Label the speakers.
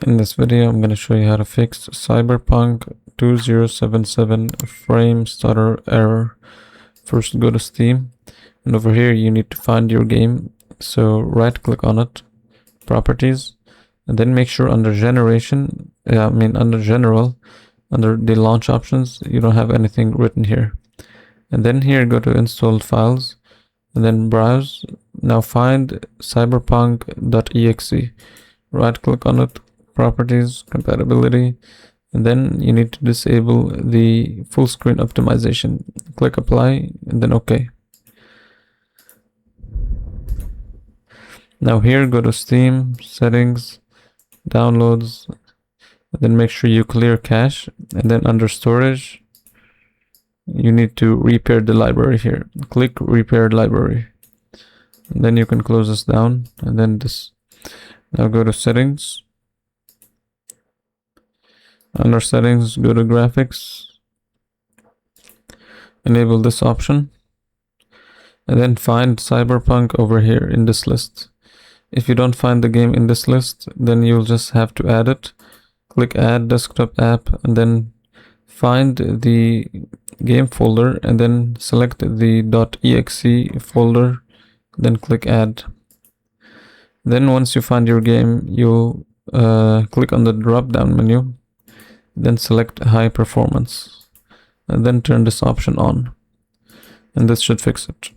Speaker 1: In this video, I'm going to show you how to fix Cyberpunk 2077 frame stutter error. First, go to Steam, and over here you need to find your game. So right click on it, properties, and then make sure under generation, under general, under the launch options, you don't have anything written here. And then here go to installed files, and then browse. Now find cyberpunk.exe. Right click on it, properties, compatibility, and then you need to disable the full screen optimization. Click apply and then OK. Now here go to Steam, settings, downloads, and then make sure you clear cache, and then under storage you need to repair the library here. Click repair library, and then you can close this down, and then this. Now go to settings. Under settings, go to graphics, enable this option, and then find Cyberpunk over here in this list. If you don't find the game in this list, then you'll just have to add it. Click add desktop app, and then find the game folder, and then select the .exe folder, then click add. Then once you find your game, you'll click on the drop down menu, then select high performance, and then turn this option on, and this should fix it.